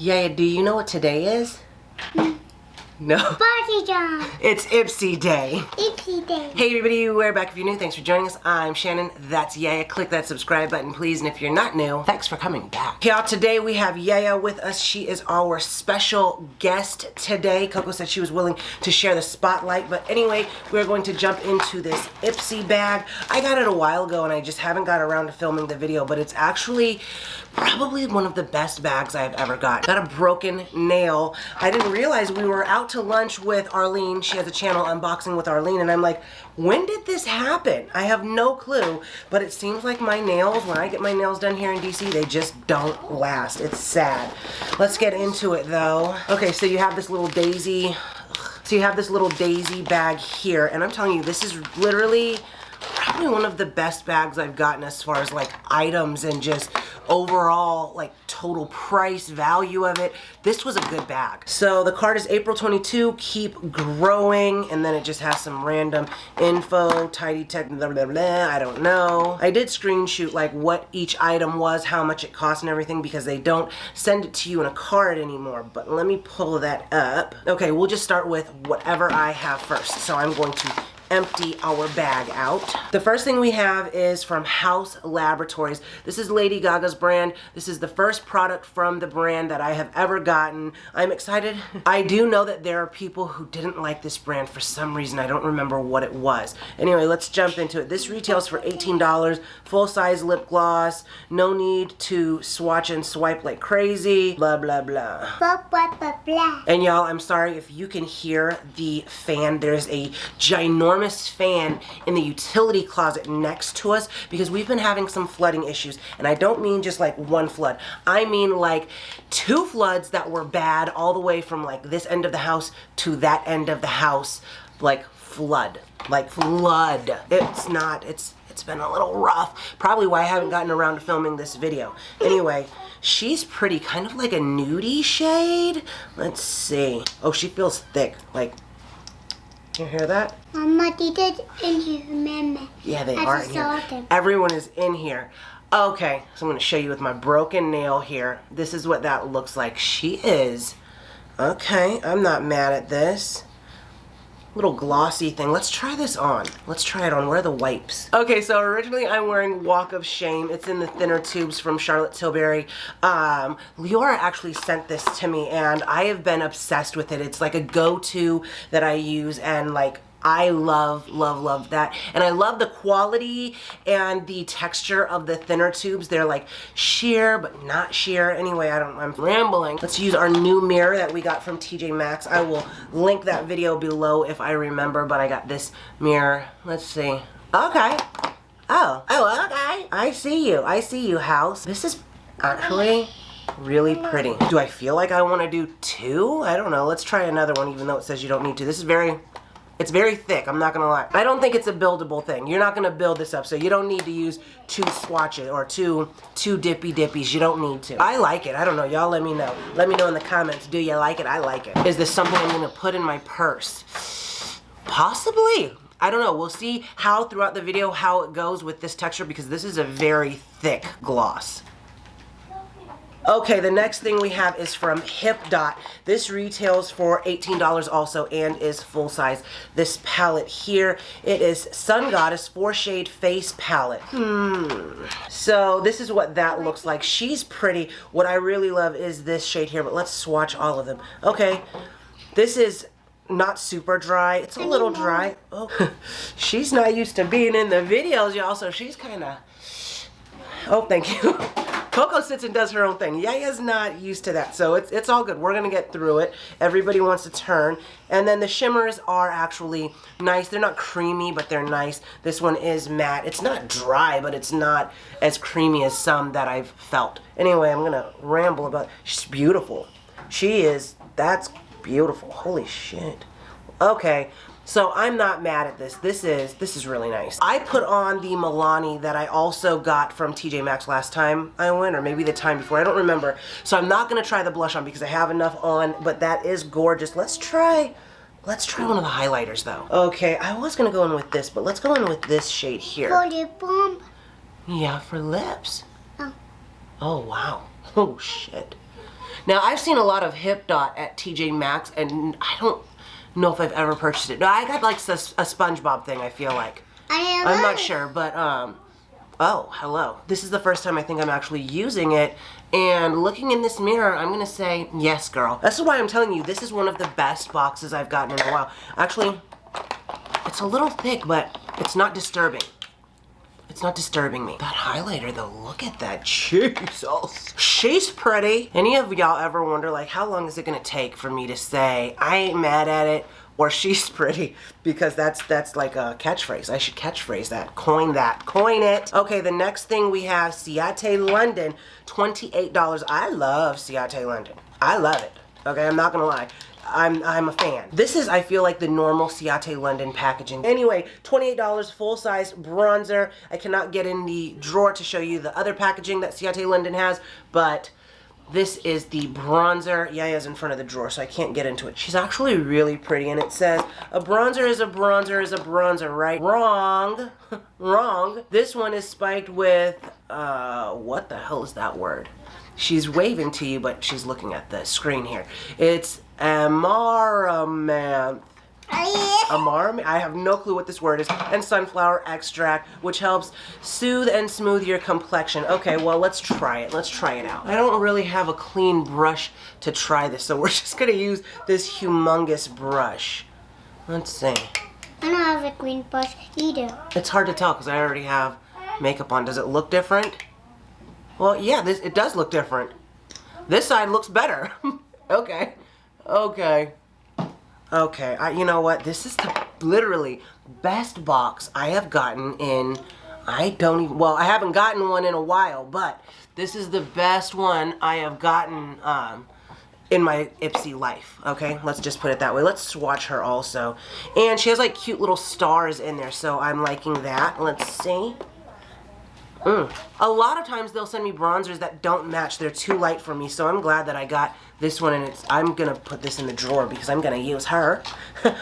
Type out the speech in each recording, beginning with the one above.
Yeah, do you know what today is? No. Party time. It's Ipsy Day. Ipsy Day. Hey everybody, we're back if you're new. Thanks for joining us. I'm Shannon. That's Yaya. Click that subscribe button, please. And if you're not new, thanks for coming back. Y'all, today we have Yaya with us. She is our special guest today. Coco said she was willing to share the spotlight. But anyway, we're going to jump into this Ipsy bag. I got it a while ago and I just haven't got around to filming the video, but it's actually probably one of the best bags I've ever got. Got a broken nail. I didn't realize we were out to lunch with Arleen. She has a channel, Unboxing with Arleen, and I'm like, when did this happen? I have no clue, but it seems like my nails, when I get my nails done here in DC, they just don't last. It's sad. Let's get into it though. Okay, so you have this little daisy, bag here, and I'm telling you, this is literally probably one of the best bags I've gotten as far as like items and just overall like total price value of it. This was a good bag. So the card is April 22, keep growing, and then it just has some random info, tidy tech, blah, blah, blah, I don't know. I did screenshot like what each item was, how much it cost and everything, because they don't send it to you in a card anymore, but let me pull that up. Okay, we'll just start with whatever I have first. So I'm going to empty our bag out. The first thing we have is from House Laboratories. This is Lady Gaga's brand. This is the first product from the brand that I have ever gotten. I'm excited. I do know that there are people who didn't like this brand for some reason. I don't remember what it was. Anyway, let's jump into it. This retails for $18, full-size lip gloss. No need to swatch and swipe like crazy. Blah, blah, blah. Blah, blah, blah, blah. And y'all, I'm sorry if you can hear the fan. There's a ginormous fan in the utility closet next to us because we've been having some flooding issues, and I don't mean just like one flood. I mean like two floods that were bad all the way from like this end of the house to that end of the house. Like flood. It's been a little rough. Probably why I haven't gotten around to filming this video. Anyway, she's pretty, kind of like a nudie shade. Let's see. Oh, she feels thick. Like, you hear that? Mama, did it in here, remember? Yeah, they are in here. Everyone is in here. Okay, so I'm going to show you with my broken nail here. This is what that looks like. She is. Okay, I'm not mad at this. Little glossy thing. Let's try this on. Let's try it on. Where are the wipes? Okay, so originally I'm wearing Walk of Shame. It's in the thinner tubes from Charlotte Tilbury. Leora actually sent this to me and I have been obsessed with it. It's like a go-to that I use, and like I love that. And I love the quality and the texture of the thinner tubes. They're like sheer, but not sheer. Anyway, I'm rambling. Let's use our new mirror that we got from TJ Maxx. I will link that video below if I remember, but I got this mirror. Let's see. Okay. Oh, okay. I see you, House. This is actually really pretty. Do I feel like I want to do two? I don't know. Let's try another one, even though it says you don't need to. This is it's very thick, I'm not gonna lie. I don't think it's a buildable thing. You're not gonna build this up, so you don't need to use two swatches or two dippy dippies. You don't need to. I like it. I don't know. Y'all let me know. Let me know in the comments. Do you like it? I like it. Is this something I'm gonna put in my purse? Possibly. I don't know. We'll see how throughout the video how it goes with this texture, because this is a very thick gloss. Okay, the next thing we have is from Hip Dot. This retails for $18 also and is full size. This palette here, it is Sun Goddess 4-shade face palette. So this is what that looks like. She's pretty. What I really love is this shade here, but let's swatch all of them. Okay, this is not super dry. It's a little dry. Oh, she's not used to being in the videos, y'all, so she's kind of... Oh, thank you. Coco sits and does her own thing. Yaya's not used to that, so it's all good. We're gonna get through it. Everybody wants to turn. And then the shimmers are actually nice. They're not creamy, but they're nice. This one is matte. It's not dry, but it's not as creamy as some that I've felt. Anyway, I'm gonna ramble about it. She's beautiful. She is. That's beautiful. Holy shit. Okay. So I'm not mad at this. This is really nice. I put on the Milani that I also got from TJ Maxx last time I went, or maybe the time before. I don't remember. So I'm not gonna try the blush on because I have enough on, but that is gorgeous. Let's try one of the highlighters though. Okay, I was gonna go in with this, but let's go in with this shade here. For lip balm? Yeah, for lips. Oh. Oh wow. Oh shit. Now, I've seen a lot of Hip Dot at TJ Maxx, and I don't know if I've ever purchased it. No, I got like a SpongeBob thing, I feel like. I'm not sure, but, oh, hello. This is the first time I think I'm actually using it, and looking in this mirror, I'm gonna say, yes, girl. This is why I'm telling you, this is one of the best boxes I've gotten in a while. Actually, it's a little thick, but it's not disturbing. It's not disturbing me. That highlighter though, look at that. Jesus. She's pretty. Any of y'all ever wonder like how long is it gonna take for me to say I ain't mad at it or she's pretty? Because that's like a catchphrase. I should catchphrase that. Coin that. Coin it. Okay, the next thing we have Ciate London, $28. I love Ciate London. I love it. Okay, I'm not gonna lie. I'm a fan. This is, I feel like, the normal Ciate London packaging. Anyway, $28 full-size bronzer. I cannot get in the drawer to show you the other packaging that Ciate London has, but this is the bronzer. Yaya's in front of the drawer, so I can't get into it. She's actually really pretty, and it says, a bronzer is a bronzer is a bronzer, right? Wrong. Wrong. This one is spiked with, what the hell is that word? She's waving to you, but she's looking at the screen here. It's amaranth. Amaranth? I have no clue what this word is. And sunflower extract, which helps soothe and smooth your complexion. Okay, well, let's try it. Let's try it out. I don't really have a clean brush to try this, so we're just gonna use this humongous brush. Let's see. I don't have a green brush either. It's hard to tell because I already have makeup on. Does it look different? Well, yeah, it does look different. This side looks better. Okay. Okay. Okay. You know what? This is the literally best box I have gotten in, I haven't gotten one in a while, but this is the best one I have gotten in my Ipsy life. Okay? Let's just put it that way. Let's swatch her also. And she has like cute little stars in there, so I'm liking that. Let's see. A lot of times they'll send me bronzers that don't match. They're too light for me, so I'm glad that I got this one, and I'm gonna put this in the drawer because I'm gonna use her.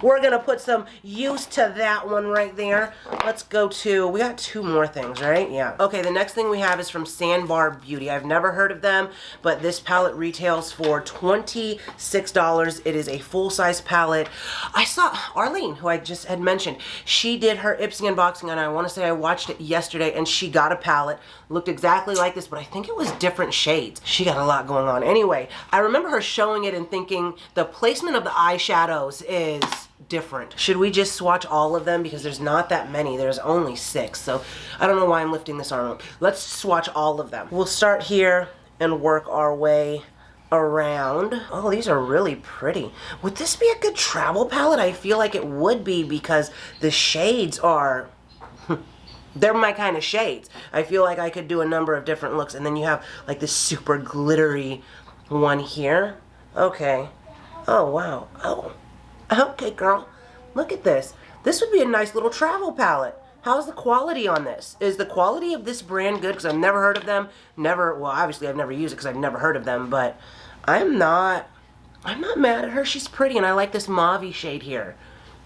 We're gonna put some use to that one right there. Let's go to, we got two more things, right? Yeah. Okay, the next thing we have is from Sandbar Beauty. I've never heard of them, but this palette retails for $26. It is a full-size palette. I saw Arleen, who I just had mentioned, she did her Ipsy unboxing, and I wanna say I watched it yesterday, and she got a palette. Looked exactly like this, but I think it was different shades. She got a lot going on. Anyway, I remember her showing it and thinking the placement of the eyeshadows is different. Should we just swatch all of them? Because there's not that many. There's only 6. So I don't know why I'm lifting this arm up. Let's swatch all of them. We'll start here and work our way around. Oh, these are really pretty. Would this be a good travel palette? I feel like it would be because the shades are... they're my kind of shades. I feel like I could do a number of different looks. And then you have like this super glittery one here. Okay. Oh, wow. Oh. Okay, girl. Look at this. This would be a nice little travel palette. How's the quality on this? Is the quality of this brand good? Because I've never heard of them. Well, obviously I've never used it because I've never heard of them. But I'm not mad at her. She's pretty, and I like this mauve shade here.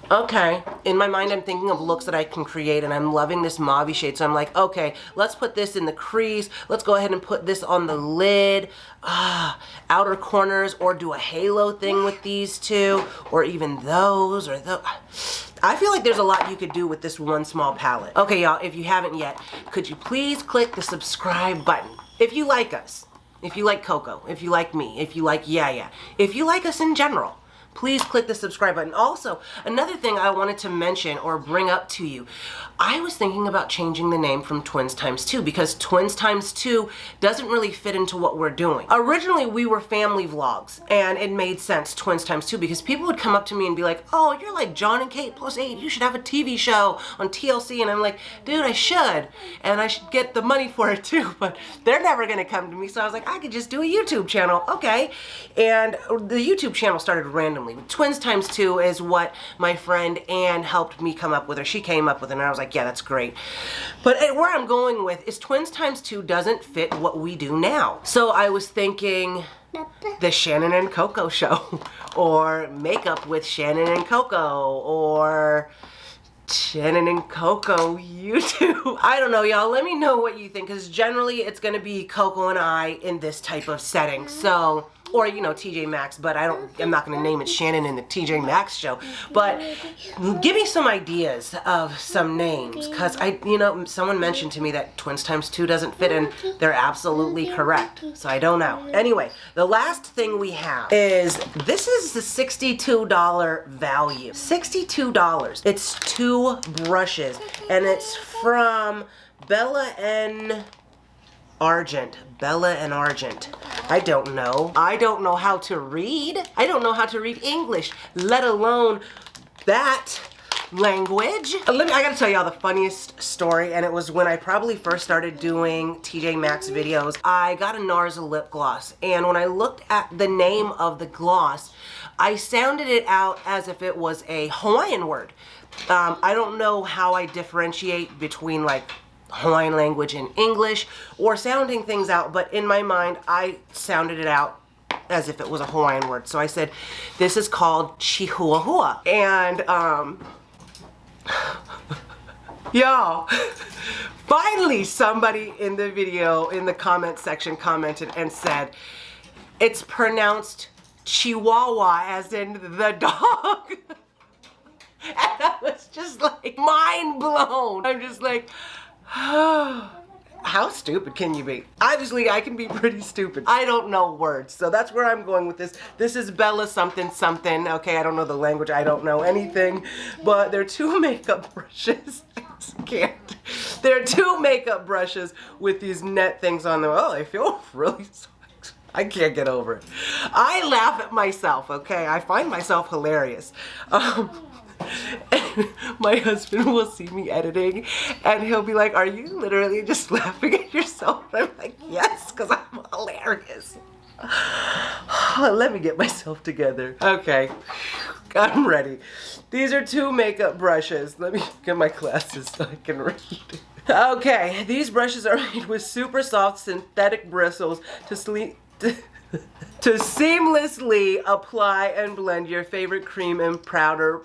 Okay, in my mind I'm thinking of looks that I can create, and I'm loving this mauve shade, so I'm like, okay, let's put this in the crease, let's go ahead and put this on the lid, outer corners, or do a halo thing with these two, or even those, or those. I feel like there's a lot you could do with this one small palette. Okay, y'all, if you haven't yet, could you please click the subscribe button? If you like us, if you like Coco, if you like me, if you like Yaya, if you like us in general, please click the subscribe button. Also, another thing I wanted to mention or bring up to you, I was thinking about changing the name from Twins Times 2 because Twins Times 2 doesn't really fit into what we're doing. Originally, we were family vlogs, and it made sense, Twins Times 2, because people would come up to me and be like, oh, you're like John and Kate plus 8. You should have a TV show on TLC. And I'm like, dude, I should. And I should get the money for it too, but they're never gonna come to me. So I was like, I could just do a YouTube channel. Okay. And the YouTube channel started randomly. Twins Times 2 is what my friend Ann helped me come up with, or she came up with it, and I was like, yeah, that's great. But where I'm going with is Twins Times 2 doesn't fit what we do now. So I was thinking the Shannon and Coco show, or makeup with Shannon and Coco, or Shannon and Coco YouTube. I don't know, y'all. Let me know what you think, because generally it's going to be Coco and I in this type of setting. So, or, you know, TJ Maxx, but I'm not going to name it Shannon in the TJ Maxx show. But give me some ideas of some names, because you know, someone mentioned to me that Twins Times 2 doesn't fit, and they're absolutely correct. So I don't know. Anyway, the last thing we have is, this is the $62 value. $62. It's 2 brushes, and it's from Bella and Argent. Bella and Argent. I don't know. I don't know how to read. I don't know how to read English, let alone that language. I gotta tell y'all the funniest story, and it was when I probably first started doing TJ Maxx videos. I got a Nars Lip Gloss, and when I looked at the name of the gloss, I sounded it out as if it was a Hawaiian word. I don't know how I differentiate between like Hawaiian language and English or sounding things out, but in my mind I sounded it out as if it was a Hawaiian word. So I said, this is called Chihuahua. And y'all, finally somebody in the video, in the comment section, commented and said, it's pronounced Chihuahua, as in the dog. And I was just like mind blown. I'm just like, how stupid can you be? Obviously, I can be pretty stupid. I don't know words, so that's where I'm going with this. This is Bella something something. Okay, I don't know the language. I don't know anything, but they're 2 makeup brushes. I just can't. They're 2 makeup brushes with these net things on them. Oh, I feel really soft. I can't get over it. I laugh at myself, okay? I find myself hilarious. And my husband will see me editing and he'll be like, are you literally just laughing at yourself? And I'm like, yes, because I'm hilarious. Let me get myself together. Okay, I'm ready. These are 2 makeup brushes. Let me get my glasses so I can read. Okay, these brushes are made with super soft synthetic bristles to seamlessly apply and blend your favorite cream and powder.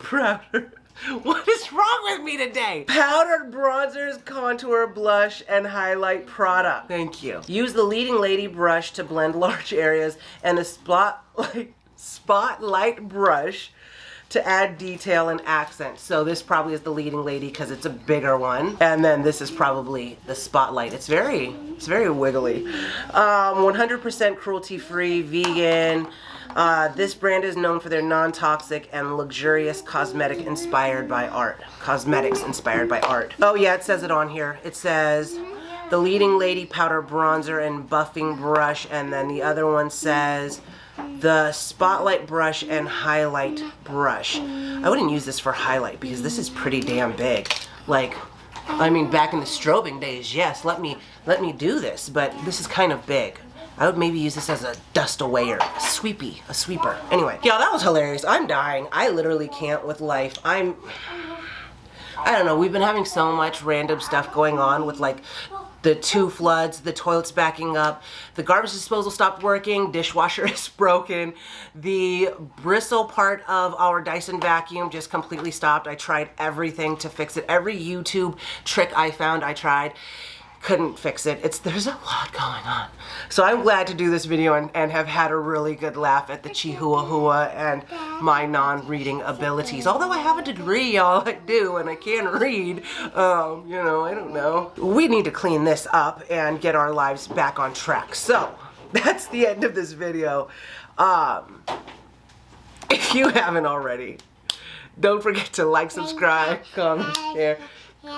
What is wrong with me today? Powdered bronzers, contour, blush, and highlight product. Thank you. Use the leading lady brush to blend large areas and the spotlight brush to add detail and accent. So this probably is the leading lady because it's a bigger one. And then this is probably the spotlight. It's very wiggly. 100% cruelty-free, vegan. This brand is known for their non-toxic and luxurious cosmetics inspired by art. Oh yeah, it says it on here. It says the leading lady powder bronzer and buffing brush, and then the other one says the spotlight brush and highlight brush. I wouldn't use this for highlight because this is pretty damn big. Like, I mean, back in the strobing days, yes, let me do this, but this is kind of big. I would maybe use this as a dust awayer, a sweeper. Anyway, yeah, that was hilarious. I'm dying. I literally can't with life. I don't know, we've been having so much random stuff going on with like the 2 floods, the toilets backing up, the garbage disposal stopped working, dishwasher is broken, the bristle part of our Dyson vacuum just completely stopped. I tried everything to fix it. Every YouTube trick I found, I tried. Couldn't fix it. There's a lot going on. So I'm glad to do this video and have had a really good laugh at the Chihuahua and my non-reading abilities. Although I have a degree, y'all, I do, and I can read. You know, I don't know. We need to clean this up and get our lives back on track. So that's the end of this video. If you haven't already, don't forget to like, subscribe, comment, share,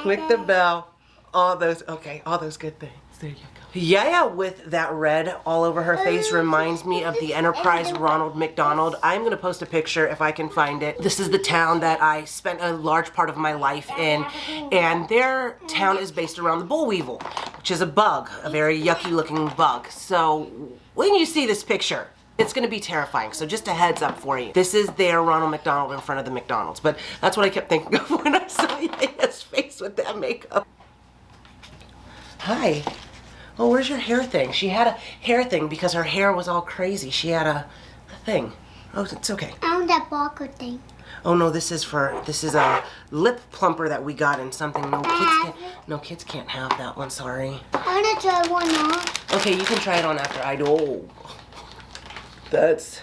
click the bell. All those good things. There you go. Yaya with that red all over her face reminds me of the Enterprise Ronald McDonald. I'm going to post a picture if I can find it. This is the town that I spent a large part of my life in, and their town is based around the boll weevil, which is a bug, a very yucky looking bug. So when you see this picture, it's going to be terrifying. So just a heads up for you. This is their Ronald McDonald in front of the McDonald's. But that's what I kept thinking of when I saw Yaya's face with that makeup. Hi. Oh, where's your hair thing? She had a hair thing because her hair was all crazy. She had a thing. Oh, it's okay. I want that barcode thing. Oh no, this is a lip plumper that we got in something. No kids can't have that one. Sorry. I want to try one on. Okay, you can try it on after I do. Oh, that's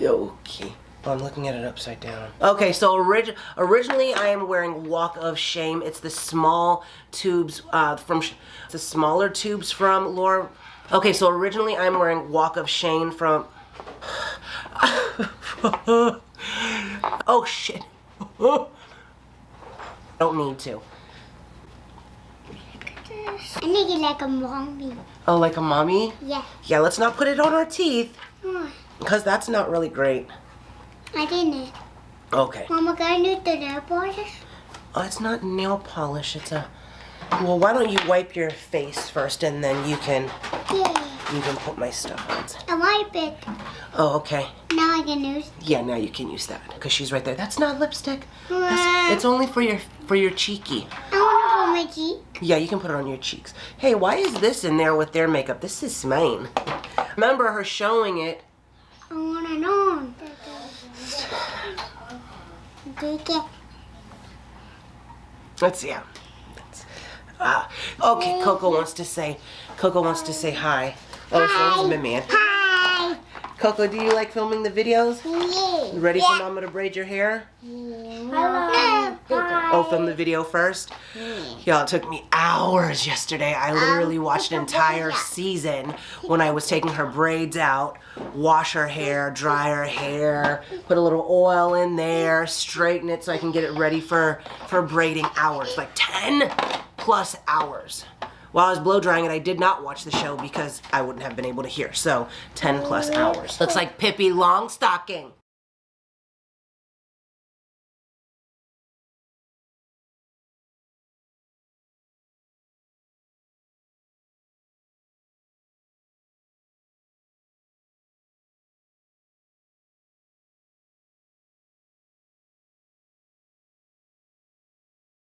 okay. Oh, I'm looking at it upside down. Okay, so originally I am wearing Walk of Shame. It's the small tubes the smaller tubes from Laura. Okay, so originally I'm wearing Walk of Shame from. Oh shit. Don't need to. I need it like a mommy. Oh, like a mommy? Yeah. Yeah, let's not put it on our teeth. Why? Because that's not really great. I didn't. Okay. Mama, can I do the nail polish? Oh, it's not nail polish. It's a... Well, why don't you wipe your face first and then you can Yeah. put my stuff on. I wipe it. Oh, okay. Now I can use. Yeah, now you can use that. Because she's right there. That's not lipstick. It's It's only for your cheeky. I want it for my cheek. Yeah, you can put it on your cheeks. Hey, why is this in there with their makeup? This is mine. Remember her showing it. I want it on. Take it. Let's see. Okay, Coco wants to say hi. Oh, so there's my man. Hi. Coco, do you like filming the videos? Yeah. You ready for Mama to braid your hair? Hello. Oh, film the video first? Y'all, it took me hours yesterday. I literally watched an entire season when I was taking her braids out, wash her hair, dry her hair, put a little oil in there, straighten it so I can get it ready for braiding hours, like 10 plus hours. While I was blow drying it, I did not watch the show because I wouldn't have been able to hear. So 10 plus hours. Looks like Pippi Longstocking.